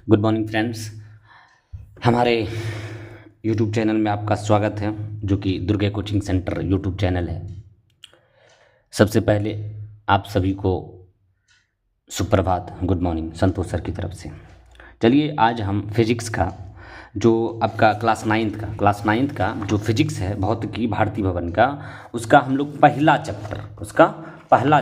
Good morning friends. हमारे YouTube channel में आपका स्वागत है, जो कि दुर्गे कोचिंग सेंटर यूट्यूब चैनल है। सबसे पहले आप सभी को सुप्रभात, गुड मॉर्निंग संतोष सर की तरफ से। चलिए, आज हम फिजिक्स का जो आपका क्लास नाइन्थ का जो फिजिक्स है भौतिकी भारती भवन का, उसका हम लोग पहला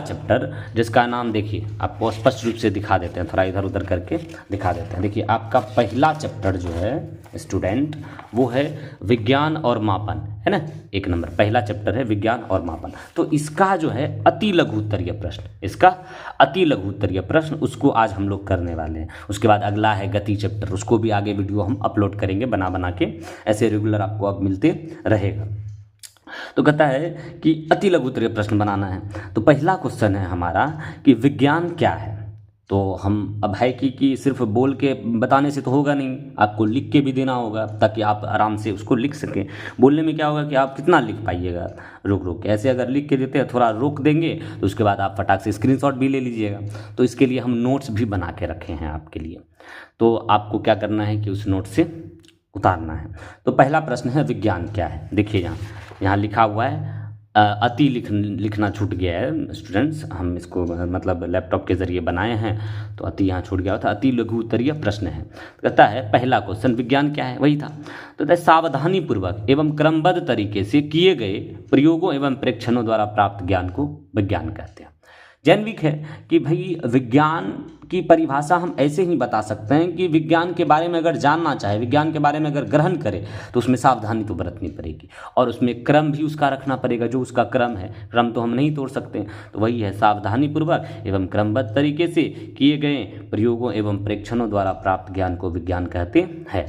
चैप्टर जिसका नाम देखिए, आपको स्पष्ट रूप से दिखा देते हैं, थोड़ा इधर उधर करके दिखा देते हैं। देखिए, आपका पहला चैप्टर जो है स्टूडेंट, वो है विज्ञान और मापन, है ना। 1 नंबर पहला चैप्टर है विज्ञान और मापन। तो इसका जो है अति लघु उत्तरीय प्रश्न, उसको आज हम लोग करने वाले हैं। उसके बाद अगला है गति चैप्टर, उसको भी आगे वीडियो हम अपलोड करेंगे बना के, ऐसे रेगुलर आपको अब मिलते रहेगा। तो कहता है कि अति लघु उत्तरीय प्रश्न बनाना है। तो पहला क्वेश्चन है हमारा कि विज्ञान क्या है। तो हम अब है कि सिर्फ बोल के बताने से तो होगा नहीं, आपको लिख के भी देना होगा ताकि आप आराम से उसको लिख सकें। बोलने में क्या होगा कि आप कितना लिख पाइएगा, रोक के। ऐसे अगर लिख के देते हैं, थोड़ा रोक देंगे तो उसके बाद आप फटाक से स्क्रीनशॉट भी ले लीजिएगा। तो इसके लिए हम नोट्स भी बना के रखे हैं आपके लिए। तो आपको क्या करना है कि उस नोट से उतारना है। तो पहला प्रश्न है विज्ञान क्या है। देखिए, यहाँ लिखा हुआ है, अति लिखना छूट गया है स्टूडेंट्स, हम इसको मतलब लैपटॉप के ज़रिए बनाए हैं, तो अति यहाँ छूट गया था। अति लघु उत्तरीय प्रश्न है। कहता है पहला क्वेश्चन विज्ञान क्या है, वही था। तो कहता है सावधानी पूर्वक एवं क्रमबद्ध तरीके से किए गए प्रयोगों एवं प्रेक्षणों द्वारा प्राप्त ज्ञान को विज्ञान कहते हैं। जैनविक है कि भाई विज्ञान की परिभाषा हम ऐसे ही बता सकते हैं कि विज्ञान के बारे में अगर जानना चाहे, विज्ञान के बारे में अगर ग्रहण करे, तो उसमें सावधानी तो बरतनी पड़ेगी और उसमें क्रम भी उसका रखना पड़ेगा। जो उसका क्रम है, क्रम तो हम नहीं तोड़ सकते। तो वही है, सावधानी पूर्वक एवं क्रमबद्ध तरीके से किए गए प्रयोगों एवं प्रेक्षणों द्वारा प्राप्त ज्ञान को विज्ञान कहते हैं।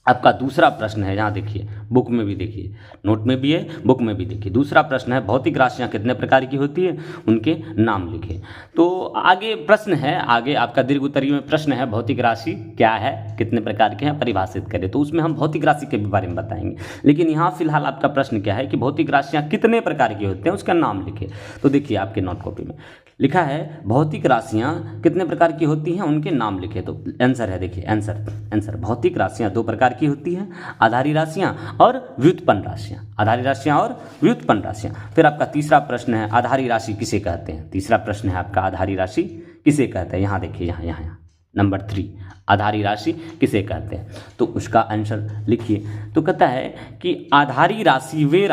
आपका दूसरा प्रश्न है, यहाँ देखिए, बुक में भी देखिए, नोट में भी है, बुक में भी देखिए। दूसरा प्रश्न है भौतिक राशियाँ कितने प्रकार की होती है, उनके नाम लिखिए। तो आगे प्रश्न है, आगे आपका दीर्घ उत्तरीय में प्रश्न है भौतिक राशि क्या है, कितने प्रकार के हैं, परिभाषित करें। तो उसमें हम भौतिक राशि के बारे में बताएंगे। लेकिन यहाँ फिलहाल आपका प्रश्न क्या है कि भौतिक राशियाँ कितने प्रकार की होते हैं, उसका नाम लिखिए। तो देखिए, आपके नोट कॉपी में लिखा है भौतिक राशियाँ कितने प्रकार की होती हैं, उनके नाम लिखे। तो आंसर है, देखिए आंसर भौतिक राशियाँ 2 प्रकार की होती हैं, आधारी राशियाँ और व्युत्पन्न राशियाँ। आधारी राशियाँ और व्युत्पन्न राशियाँ। फिर आपका तीसरा प्रश्न है आधारी राशि किसे कहते हैं। तीसरा प्रश्न है आपका आधारी राशि किसे कहते हैं। यहाँ देखिए, यहाँ नंबर 3, आधारी राशि किसे कहते हैं। तो उसका आंसर लिखिए। तो कहता है कि आधारी राशि वे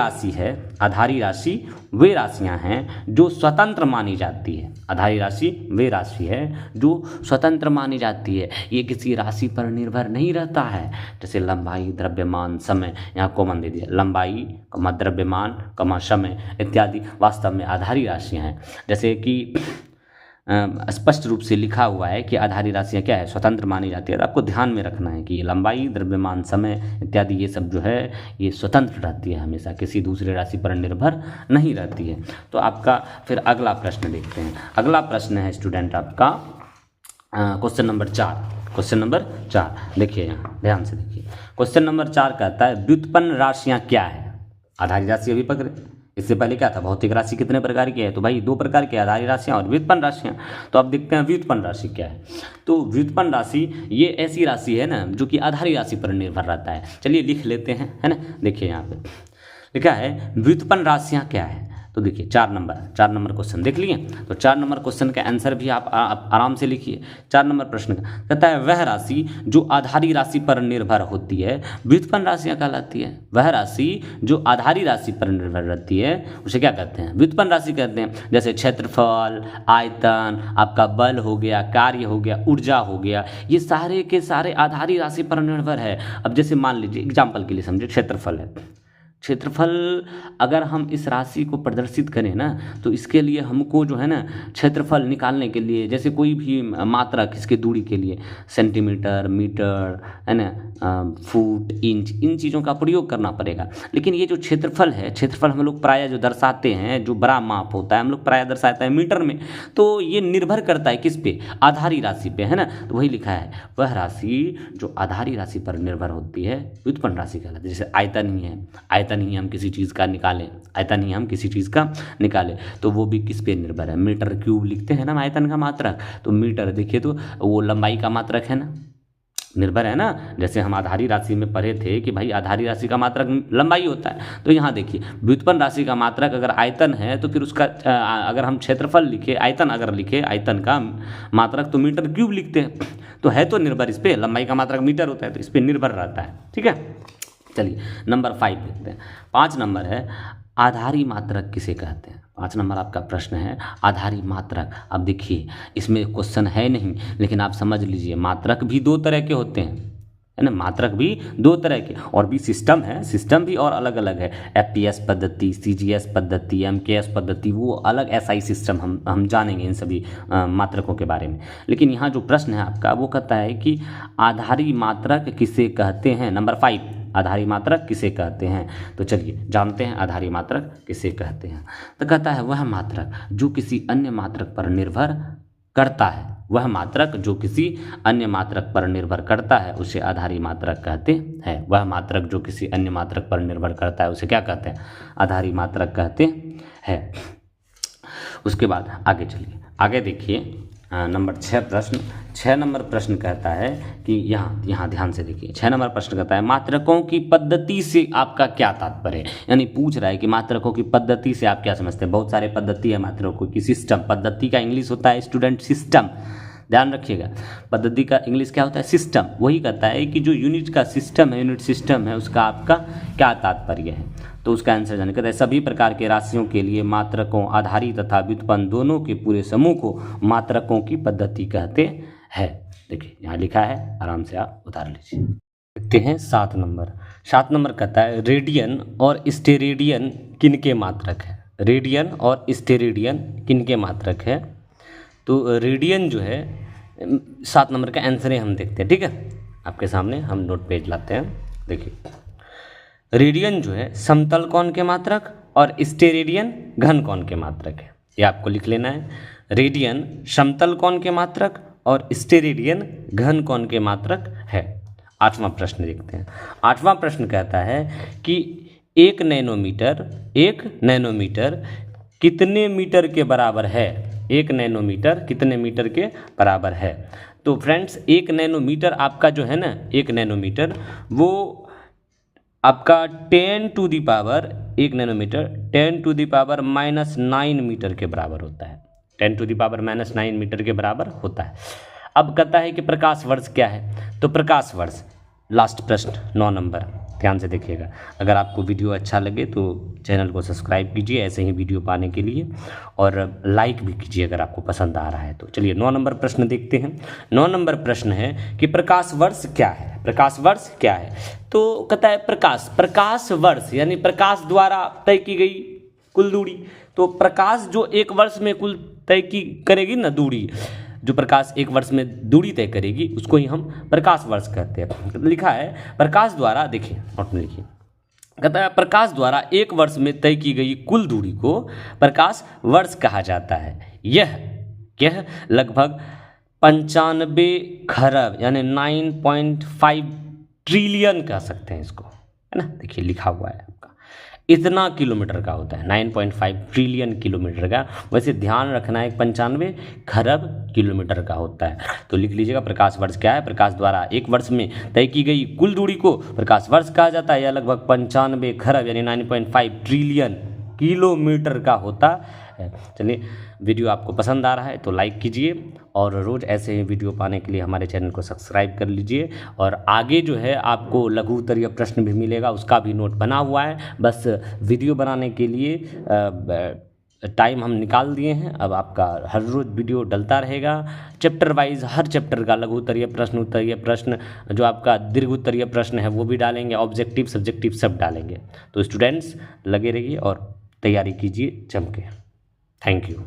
राशियां हैं जो स्वतंत्र मानी जाती है। आधारी राशि वे राशि है जो स्वतंत्र मानी जाती है। ये किसी राशि पर निर्भर नहीं रहता है। जैसे लंबाई, द्रव्यमान, समय, यहाँ कॉमन दे दिया, लंबाई, द्रव्यमान, समय इत्यादि वास्तव में आधारी राशियां हैं। जैसे कि स्पष्ट रूप से लिखा हुआ है कि आधारी राशियाँ क्या है, स्वतंत्र मानी जाती है। तो आपको ध्यान में रखना है कि लंबाई, द्रव्यमान, समय इत्यादि ये सब जो है ये स्वतंत्र रहती है, हमेशा किसी दूसरे राशि पर निर्भर नहीं रहती है। तो आपका फिर अगला प्रश्न देखते हैं। अगला प्रश्न है स्टूडेंट आपका क्वेश्चन नंबर 4। देखिए, यहाँ ध्यान से देखिए। क्वेश्चन नंबर 4 कहता है व्युत्पन्न राशियाँ क्या है। आधारी राशि अभी पकड़े, इससे पहले क्या था, भौतिक राशि कितने प्रकार की है। तो भाई 2 प्रकार की, आधारी राशियाँ और व्युत्पन्न राशियाँ। तो अब देखते हैं व्युत्पन्न राशि क्या है। तो व्युत्पन्न राशि ये ऐसी राशि है ना जो कि आधारी राशि पर निर्भर रहता है। चलिए लिख लेते हैं, है ना। देखिए, यहाँ पे लिखा है व्युत्पन्न राशियाँ क्या है। तो देखिए 4 नंबर क्वेश्चन देख लिए। तो 4 नंबर क्वेश्चन का आंसर भी आप आराम से लिखिए। 4 नंबर प्रश्न कहता है वह राशि जो आधारी राशि पर निर्भर होती है व्युत्पन्न राशियाँ कहलाती है। वह राशि जो आधारी राशि पर निर्भर रहती है उसे क्या कहते हैं, व्युत्पन्न राशि कहते हैं। जैसे क्षेत्रफल, आयतन, आपका बल हो गया, कार्य हो गया, ऊर्जा हो गया, ये सारे के सारे आधारी राशि पर निर्भर है। अब जैसे मान लीजिए एग्जाम्पल के लिए समझे, क्षेत्रफल है। क्षेत्रफल अगर हम इस राशि को प्रदर्शित करें ना, तो इसके लिए हमको जो है ना क्षेत्रफल निकालने के लिए, जैसे कोई भी मात्रक इसके दूरी के लिए सेंटीमीटर, मीटर, है ना, फुट, इंच, इन चीज़ों का प्रयोग करना पड़ेगा। लेकिन ये जो क्षेत्रफल है, क्षेत्रफल हम लोग प्रायः जो दर्शाते हैं, जो बड़ा माप होता है, हम लोग प्रायः दर्शाते हैं मीटर में। तो ये निर्भर करता है किस पे, आधारी राशि पे, है ना। तो वही लिखा है वह राशि जो आधारी राशि पर निर्भर होती है व्युत्पन्न राशि कहलाती है। जैसे आयतन ही हम किसी चीज़ का निकालें, तो वो भी किस पे निर्भर है, मीटर क्यूब लिखते हैं ना आयतन का मात्रक। तो मीटर देखिए, तो वो लंबाई का मात्रक है ना, निर्भर है ना। जैसे हम आधारी राशि में पढ़े थे कि भाई आधारी राशि का मात्रक लंबाई होता है, तो यहाँ देखिए व्युत्पन्न राशि का मात्रक अगर आयतन है तो फिर उसका अगर हम क्षेत्रफल लिखे, आयतन अगर लिखे, आयतन का मात्रक तो मीटर क्यूब लिखते हैं, तो है तो निर्भर इस पर, लंबाई का मात्रक मीटर होता है तो इस पर निर्भर रहता है। ठीक है, चलिए नंबर 5 देखते हैं। 5 नंबर है आधारी मात्रक किसे कहते हैं। 5 नंबर आपका प्रश्न है आधारी मात्रक। अब देखिए इसमें क्वेश्चन है नहीं, लेकिन आप समझ लीजिए मात्रक भी 2 तरह के होते हैं, है ना। मात्रक भी 2 तरह के, और भी सिस्टम है, सिस्टम भी और अलग अलग है। एफपीएस पद्धति, सीजीएस पद्धति, एमकेएस पद्धति, वो अलग एसआई सिस्टम हम जानेंगे इन सभी मात्रकों के बारे में। लेकिन यहाँ जो प्रश्न है आपका वो कहता है कि आधारी मात्रक किसे कहते हैं। नंबर 5 आधारी मात्रक किसे कहते हैं। तो चलिए जानते हैं आधारी मात्रक किसे कहते हैं। तो कहता है वह मात्रक जो किसी अन्य मात्रक पर निर्भर करता है, वह मात्रक जो किसी अन्य मात्रक पर निर्भर करता है उसे आधारी मात्रक कहते हैं। वह मात्रक जो किसी अन्य मात्रक पर निर्भर करता है उसे क्या कहते हैं, आधारी मात्रक कहते हैं। उसके बाद आगे चलिए, आगे देखिए नंबर 6 प्रश्न। 6 नंबर प्रश्न कहता है कि यहाँ ध्यान से देखिए। 6 नंबर प्रश्न कहता है मात्रकों की पद्धति से आपका क्या तात्पर्य है। यानी पूछ रहा है कि मात्रकों की पद्धति से आप क्या समझते हैं। बहुत सारे पद्धति है मात्रकों की। सिस्टम, पद्धति का इंग्लिश होता है स्टूडेंट सिस्टम, ध्यान रखिएगा। पद्धति का इंग्लिश क्या होता है, सिस्टम। वही कहता है कि जो यूनिट का सिस्टम है, यूनिट सिस्टम है, उसका आपका क्या तात्पर्य है। तो उसका आंसर जाने कहता है सभी प्रकार के राशियों के लिए मात्रकों, आधारी तथा व्युत्पन्न दोनों के पूरे समूह को मात्रकों की पद्धति कहते हैं। देखिए यहाँ लिखा है, आराम से आप उतार लीजिए। देखते हैं 7 नंबर। 7 नंबर कहता है रेडियन और स्टेरेडियन किनके मात्रक है। रेडियन और स्टेरेडियन किनके मात्रक है। तो रेडियन जो है 7 नंबर का आंसर है, हम देखते हैं। ठीक है, आपके सामने हम नोट पेज लाते हैं। देखिए रेडियन जो है समतल कोण के मात्रक और स्टेरेडियन घन कोण के मात्रक है। ये आपको लिख लेना है। रेडियन समतल कोण के मात्रक और स्टेरेडियन घन कोण के मात्रक है। 8वां प्रश्न देखते हैं। 8वां प्रश्न कहता है कि 1 नैनोमीटर कितने मीटर के बराबर है। 1 नैनोमीटर कितने मीटर के बराबर है। तो फ्रेंड्स 1 नैनोमीटर आपका जो है ना, 1 नैनोमीटर वो आपका 10 to the power 1 nanometre 10 to the power -9 metre के बराबर होता है। 10 टू दी पावर -9 मीटर के बराबर होता है। अब कहता है कि प्रकाश वर्ष क्या है। तो प्रकाश वर्ष, लास्ट प्रश्न 9 नंबर, ध्यान से देखिएगा। अगर आपको वीडियो अच्छा लगे तो चैनल को सब्सक्राइब कीजिए ऐसे ही वीडियो पाने के लिए, और लाइक भी कीजिए अगर आपको पसंद आ रहा है तो। चलिए 9 नंबर प्रश्न देखते हैं। 9 नंबर प्रश्न है कि प्रकाश वर्ष क्या है। प्रकाश वर्ष क्या है। तो कहता है प्रकाश वर्ष यानी प्रकाश द्वारा तय की गई कुल दूरी। तो प्रकाश जो 1 वर्ष में कुल तय की करेगी ना दूरी, जो प्रकाश 1 वर्ष में दूरी तय करेगी उसको ही हम प्रकाश वर्ष कहते हैं। लिखा है प्रकाश द्वारा, देखिए नोट में लिखिए, कहता है प्रकाश द्वारा 1 वर्ष में तय की गई कुल दूरी को प्रकाश वर्ष कहा जाता है। यह लगभग 95 खरब यानी 9.5 ट्रिलियन कह सकते हैं इसको, है ना। देखिए लिखा हुआ है आपका, इतना किलोमीटर का होता है 9.5 ट्रिलियन किलोमीटर का। वैसे ध्यान रखना है 95 खरब किलोमीटर का होता है। तो लिख लीजिएगा प्रकाश वर्ष क्या है। प्रकाश द्वारा 1 वर्ष में तय की गई कुल दूरी को प्रकाश वर्ष कहा जाता है। यह लगभग 95 खरब यानी 9.5 ट्रिलियन किलोमीटर का होता है। चलिए वीडियो आपको पसंद आ रहा है तो लाइक कीजिए, और रोज़ ऐसे ही वीडियो पाने के लिए हमारे चैनल को सब्सक्राइब कर लीजिए। और आगे जो है आपको लघु उत्तरीय प्रश्न भी मिलेगा, उसका भी नोट बना हुआ है। बस वीडियो बनाने के लिए टाइम हम निकाल दिए हैं। अब आपका हर रोज़ वीडियो डलता रहेगा। चैप्टर वाइज हर चैप्टर का लघु उत्तरीय प्रश्न, उत्तरीय प्रश्न, जो आपका दीर्घ उत्तरीय प्रश्न है वो भी डालेंगे, ऑब्जेक्टिव सब्जेक्टिव सब डालेंगे। तो स्टूडेंट्स लगे रहिए और तैयारी कीजिए जम के। Thank you.